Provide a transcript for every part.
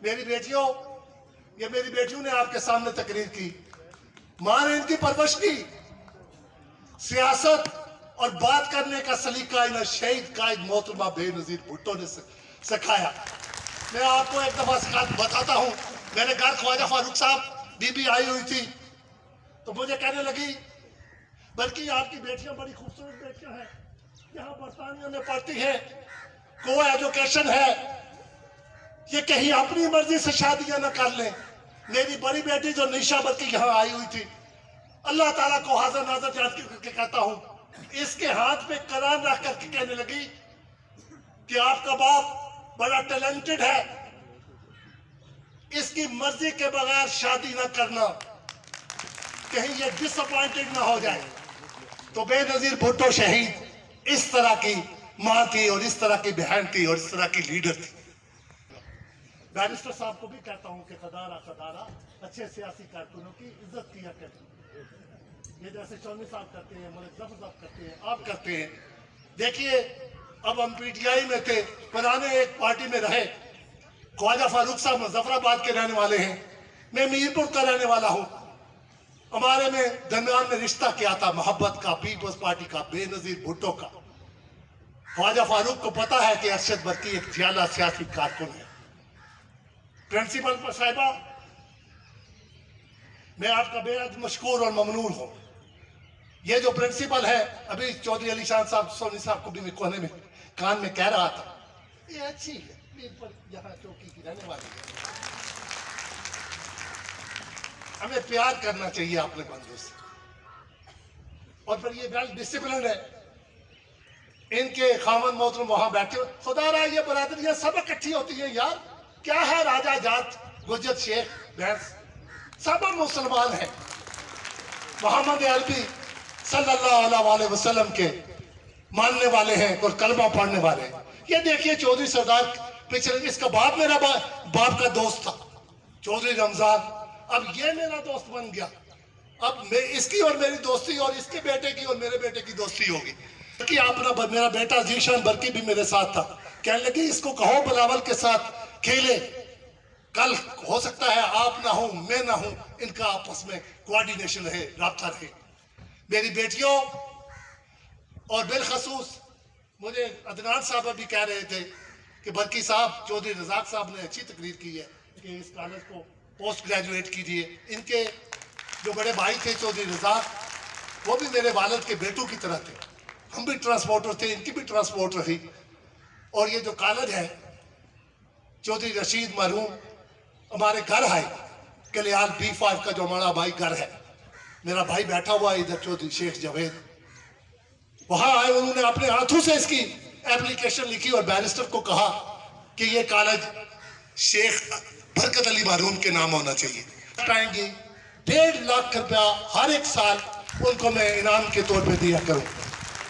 میری بیٹیوں، یہ میری بیٹیوں نے آپ کے سامنے تقریر کی، ماں نے ان کی پرورش کی، سیاست اور بات کرنے کا سلیقہ انہیں شہید قائد محترمہ بے نظیر بھٹو نے سکھایا۔ میں آپ کو ایک دفعہ بتاتا ہوں، میرے گھر خواجہ فاروق صاحب بی بی آئی ہوئی تھی تو مجھے کہنے لگی بلکہ آپ کی بیٹیاں بڑی خوبصورت بیٹیاں ہیں، یہاں برطانیہ میں پڑھتی ہیں، کو ایجوکیشن ہے، یہ کہیں اپنی مرضی سے شادیاں نہ کر لیں۔ میری بڑی بیٹی جو نیشا بلکہ یہاں آئی ہوئی تھی، اللہ تعالیٰ کو حاضر ناظر جان کے کہتا ہوں، اس کے ہاتھ پہ قرآن رکھ کر کے کہنے لگی کہ آپ کا باپ بڑا ٹیلنٹڈ ہے، اس کی مرضی کے بغیر شادی نہ کرنا، کہیں یہ ڈس اپوائنٹڈ نہ ہو جائے۔ تو بے نظیر بھٹو شہید اس طرح کی ماں تھی اور اس طرح کی بہن تھی اور اس طرح کی لیڈر تھی۔ بیرسٹر صاحب کو بھی کہتا ہوں کہ خدارہ اچھے سیاسی کارکنوں کی عزت کیا کریں، یہ جیسے چودھری صاحب کرتے ہیں، ملک ظفر صاحب کرتے ہیں، آپ کرتے ہیں۔ دیکھیے اب ہم پی ٹی آئی میں تھے، پرانے ایک پارٹی میں رہے، خواجہ فاروق صاحب مظفر آباد کے رہنے والے ہیں، میں میرپور کا رہنے والا ہوں۔ ہمارے میں درمیان میں رشتہ کیا تھا؟ محبت کا، پیپلز پارٹی کا، بے نظیر بھٹو کا۔ خواجہ فاروق کو پتا ہے کہ ارشد برقی ایک جعلی سیاسی کارکن ہے۔ پرنسپل پر صاحبہ، میں آپ کا بے حد مشکور اور ممنون ہوں۔ یہ جو پرنسپل ہے، ابھی چودھری علی شان صاحب سونی صاحب کو بھی میں کونے میں کان میں کہہ رہا تھا، یہ اچھی ہے، میرپور یہاں چوکی کی رہنے والی ہے، ہمیں پیار کرنا چاہیے اپنے بندوں سے۔ اور پھر یہ ویل ڈسپلنڈ ہے، ان کے خامن محترم وہاں بیٹھے ہوئے، خدا رہا یہ برادریاں سب اکٹھی ہوتی ہیں یار، کیا ہے راجہ جات، گجر شیخ بھینس، سب مسلمان ہیں، محمد عربی صلی اللہ علیہ وسلم کے ماننے والے ہیں اور کلمہ پڑھنے والے ہیں۔ یہ دیکھیے چودھری سردار پچھلے، اس کا باپ میرا باپ کا دوست تھا چودھری رمضان، اب یہ میرا دوست بن گیا، اب اس کی اور میری دوستی اور اس کے بیٹے کی اور میرے بیٹے کی دوستی ہوگی۔ کہ اپنا میرا بیٹا ذیشان برقی بھی میرے ساتھ تھا، کہنے لگی اس کو کہو بلاول کے ساتھ کھیلے، کل ہو سکتا ہے آپ نہ ہوں میں نہ ہوں، ان کا آپس میں کوارڈینیشن رہے، رابطہ رہے۔ میری بیٹیوں، اور بالخصوص مجھے عدنان صاحب بھی کہہ رہے تھے کہ برقی صاحب، چودھری رزاق صاحب نے اچھی تقریر کی ہے کہ اس کالج کو پوسٹ گریجویٹ کیجئے۔ ان کے جو بڑے بھائی تھے چودھری رزاق، وہ بھی میرے والد کے بیٹوں کی طرح تھے، ہم بھی ٹرانسپورٹر تھے، ان کی بھی ٹرانسپورٹ رہی۔ اور یہ جو کالج ہے، چودھری رشید مرحوم ہمارے گھر آئے، کلیال B5 کا جو ہمارا بھائی گھر ہے، میرا بھائی بیٹھا ہوا ہے ادھر، چودھری شیخ جاوید، وہاں آئے، انہوں نے اپنے ہاتھوں سے اس کی اپلیکیشن لکھی اور بیرسٹر کو کہا کہ یہ کالج شیخ برکت علی مرحوم کے نام ہونا چاہیے۔ آئیں گی 1.5 لاکھ روپیہ ہر ایک سال ان کو میں انعام کے طور پہ دیا کروں۔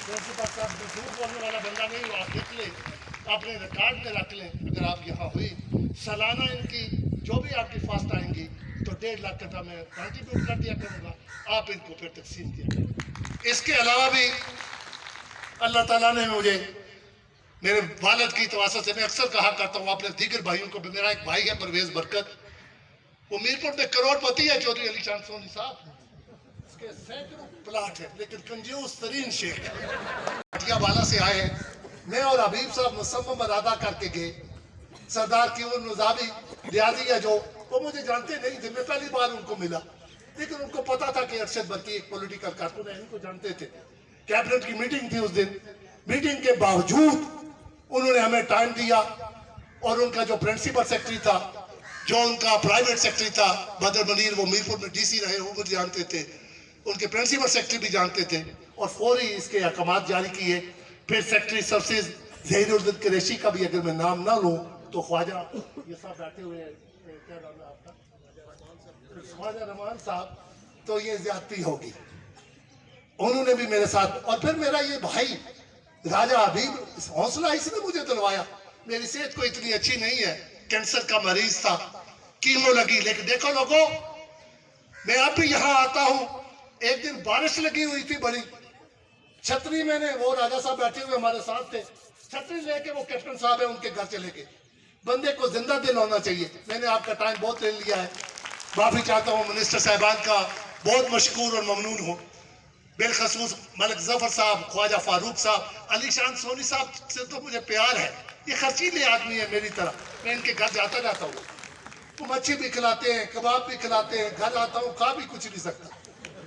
پرنسپل صاحب جھوٹ بولنے والا بندہ نہیں ہو، آپ لکھ لیں، اپنے ریکارڈ میں رکھ لیں، اگر آپ یہاں ہوئی سالانہ ان کی جو بھی آپ کی فاسٹ آئیں گی تو 1.5 لاکھ روپیہ میں کنٹریبیوٹ کر دیا کروں گا، آپ ان کو پھر تقسیم کیا کریں۔ اس کے علاوہ بھی اللہ تعالیٰ نے مجھے میرے والد کی تواسط سے، میں اکثر کہا کرتا ہوں اپنے دیگر بھائیوں کو بھی، میرا ایک بھائی ہے پرویز برکت، وہ میرپور میں کروڑ پتی ہے، چودھری علی شان سونی صاحب، اس کے سینکڑوں پلاٹ ہے، لیکن کنجوس ترین شیخ ہے۔ پٹیا والا سے آئے ہیں، میں اور حبیب صاحب مصمم ارادہ کر کے گئے، سردار کیون نظامی ریاضی ہے جو، وہ مجھے جانتے نہیں تھے، میں پہلی بار ان کو ملا، لیکن ان کو پتا تھا کہ ارشد برقی ایک پولیٹیکل کارکن ہے، ان کو جانتے تھے۔ کیبنٹ کی میٹنگ تھی اس دن، میٹنگ کے باوجود انہوں نے ہمیں ٹائم دیا، اور ان کا جو پرنسپل سیکرٹری تھا، جو ان کا پرائیویٹ سیکرٹری تھا بدر منیر، وہ میرپور میں ڈی سی رہے، وہ مجھے جانتے تھے، ان کے پرنسپل سیکرٹری بھی جانتے تھے، اور فوری اس کے احکامات جاری کیے۔ پھر سیکرٹری سروسز ظہیر الدین قریشی کا بھی اگر میں نام نہ لوں تو خواجہ، یہ صاحب بیٹھے ہوئے ہیں، کیا نام ہے آپ کا، خواجہ رحمان صاحب، تو یہ زیادتی ہوگی، انہوں نے بھی میرے ساتھ۔ اور پھر میرا یہ بھائی راجہ حبیب، حوصلہ اس نے مجھے دلوایا، میری صحت کو اتنی اچھی نہیں ہے، کینسر کا مریض تھا، کیمو لگی، لیکن دیکھو لوگوں، میں اب بھی یہاں آتا ہوں، ایک دن بارش لگی ہوئی تھی بڑی، چھتری میں نے، وہ راجہ صاحب بیٹھے ہوئے ہمارے ساتھ تھے، چھتری لے کے وہ کیپٹن صاحب ہیں ان کے گھر چلے گئے، بندے کو زندہ دل ہونا چاہیے. میں نے آپ کا ٹائم بہت لے لیا ہے, معافی چاہتا ہوں. منسٹر صاحبان کا بہت مشکور اور ممنون ہوں, بالخصوص ملک ظفر صاحب, خواجہ فاروق صاحب, علی شان سونی صاحب سے تو مجھے پیار ہے. یہ خرچیلے آدمی ہے میری طرح, میں ان کے گھر جاتا جاتا ہوں. وہ مچھی بھی کھلاتے ہیں, کباب بھی کھلاتے ہیں, گھر آتا ہوں کھا بھی کچھ نہیں سکتا.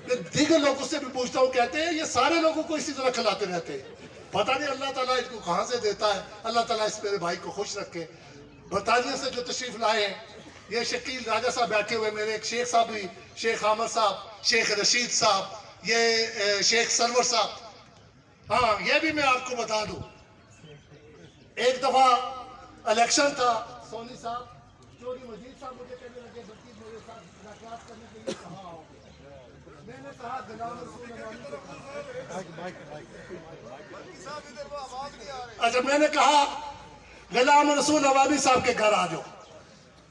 میں دیگر لوگوں سے بھی پوچھتا ہوں, کہتے ہیں یہ سارے لوگوں کو اسی طرح کھلاتے رہتے ہیں. پتہ نہیں اللہ تعالیٰ اس کو کہاں سے دیتا ہے. اللہ تعالیٰ اس میرے بھائی کو خوش رکھے. برطانیہ سے جو تشریف لائے ہیں, یہ شکیل راجہ صاحب بیٹھے ہوئے, میرے ایک شیخ صاحب بھی, شیخ عامر صاحب, شیخ رشید صاحب, یہ شیخ سرور صاحب. ہاں یہ بھی میں آپ کو بتا دوں, ایک دفعہ الیکشن تھا, سونی صاحب, چودھری مجید صاحب مجھے کہنے لگے بلکہ میرے ساتھ ملاقات کرنے کے لیے کہاں آؤ گے. میں نے کہا غلام رسول عوامی کے اچھا میں نے کہا غلام رسول عوامی صاحب کے گھر آ جاؤ.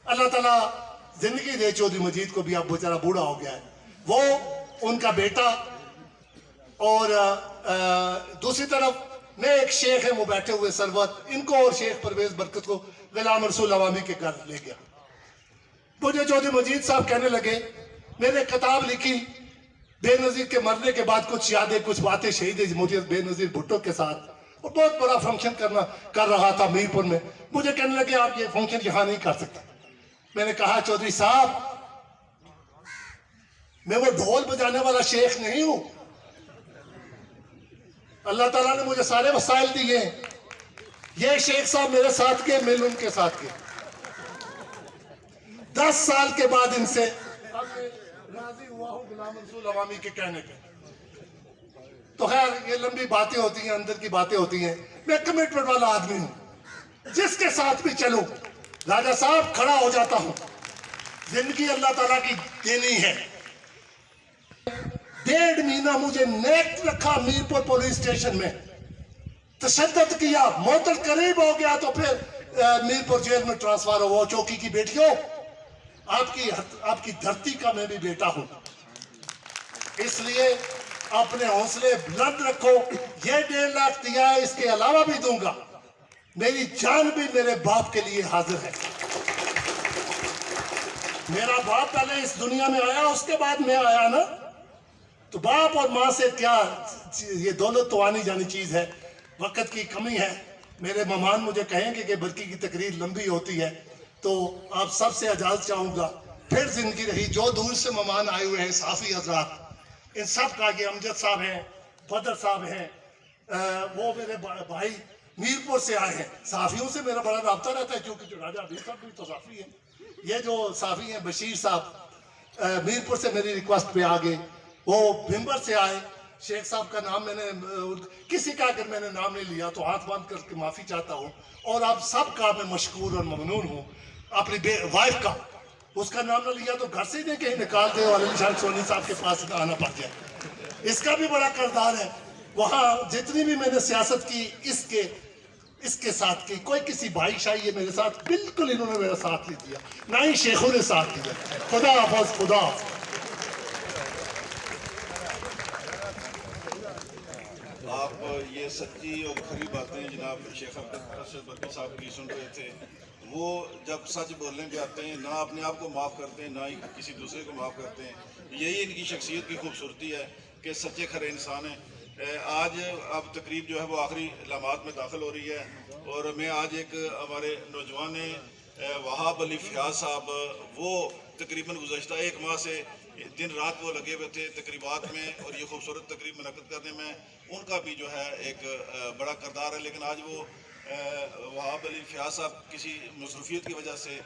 اللہ تعالیٰ زندگی دے چودھری مجید کو بھی, اب بیچارہ بوڑھا ہو گیا ہے. وہ ان کا بیٹا اور دوسری طرف میں ایک شیخ ہیں وہ بیٹھے ہوئے سرور, ان کو اور شیخ پرویز برکت کو غلام رسول عوامی کے گھر لے گیا. مجھے چودھری مجید صاحب کہنے لگے, میں نے کتاب لکھی بے نظیر کے مرنے کے بعد, کچھ یادیں کچھ باتیں شہید جمہوریت بے نظیر بھٹو کے ساتھ, اور بہت بڑا فنکشن کر رہا تھا میرپور میں. مجھے کہنے لگے آپ یہ فنکشن یہاں نہیں کر سکتے. میں نے کہا چودھری صاحب میں وہ ڈھول بجانے والا شیخ نہیں ہوں. اللہ تعالیٰ نے مجھے سارے وسائل دیے ہیں. یہ شیخ صاحب میرے ساتھ کے, میں ان کے ساتھ کے. 10 سال کے بعد ان سے راضی ہوا ہوں غلام رسول عوامی کے کہنے پہ. تو خیر یہ لمبی باتیں ہوتی ہیں, اندر کی باتیں ہوتی ہیں. میں کمٹمنٹ والا آدمی ہوں, جس کے ساتھ بھی چلوں راجہ صاحب کھڑا ہو جاتا ہوں. زندگی اللہ تعالیٰ کی دینی ہے. 1.5 مہینہ مجھے نیک رکھا میرپور پولیس اسٹیشن میں, تشدد کیا, موتل قریب ہو گیا تو پھر میرپور جیل میں ٹرانسفر ہو. چوکی کی بیٹیوں, آپ کی دھرتی کا میں بھی بیٹا ہوں, اس لیے اپنے حوصلے بلند رکھو. یہ 1.5 لاکھ دیا ہے, اس کے علاوہ بھی دوں گا. میری جان بھی میرے باپ کے لیے حاضر ہے. میرا باپ پہلے اس دنیا میں آیا, اس کے بعد میں آیا نا, تو باپ اور ماں سے کیا, یہ دولت تو آنی جانی چیز ہے. وقت کی کمی ہے. میرے مہمان مجھے کہیں گے کہ برقی کی تقریر لمبی ہوتی ہے, تو آپ سب سے اجازت چاہوں گا. پھر زندگی رہی. جو دور سے مہمان آئے ہوئے ہیں صحافی حضرات, ان سب کا, یہ امجد صاحب ہیں, بدر صاحب ہیں, وہ میرے بھائی میرپور سے آئے ہیں. صحافیوں سے میرا بڑا رابطہ رہتا ہے, کیونکہ جو راجہ عبید صاحب بھی تو صحافی ہیں. یہ جو صحافی ہیں بشیر صاحب میرپور سے میری ریکویسٹ پہ آگے, وہ بھمبر سے آئے. شیخ صاحب کا نام میں نے, کسی کا اگر میں نے نام نہیں لیا تو ہاتھ باندھ کر کے معافی چاہتا ہوں. اور آپ سب کا میں مشکور اور ممنون ہوں. اپنی وائف کا, اس کا نام نہ لیا تو گھر سے ہی نہیں کہیں نکال دے اور علی شان سونی صاحب کے پاس آنا پڑ جائے. اس کا بھی بڑا کردار ہے. وہاں جتنی بھی میں نے سیاست کی اس کے ساتھ کی. کوئی کسی بھائی شاہی میرے ساتھ, بالکل انہوں نے میرا ساتھ نہیں دیا, نہ ہی شیخوں نے ساتھ دیا. خدا حافظ. خدا حافظ. آپ یہ سچی اور کھری باتیں جناب شیخ عبد برقی صاحب کی سن رہے تھے. وہ جب سچ بولنے پہ آتے ہیں, نہ اپنے آپ کو معاف کرتے ہیں, نہ ہی کسی دوسرے کو معاف کرتے ہیں. یہی ان کی شخصیت کی خوبصورتی ہے کہ سچے کھرے انسان ہیں. آج اب تقریب جو ہے وہ آخری لمحات میں داخل ہو رہی ہے, اور میں آج ایک ہمارے نوجوان وہاب علی فیاض صاحب, وہ تقریباً گزشتہ 1 ماہ سے دن رات وہ لگے ہوئے تھے تقریبات میں, اور یہ خوبصورت تقریب منعقد کرنے میں ان کا بھی جو ہے ایک بڑا کردار ہے. لیکن آج وہ وہاب علی فیاض صاحب کسی مصروفیت کی وجہ سے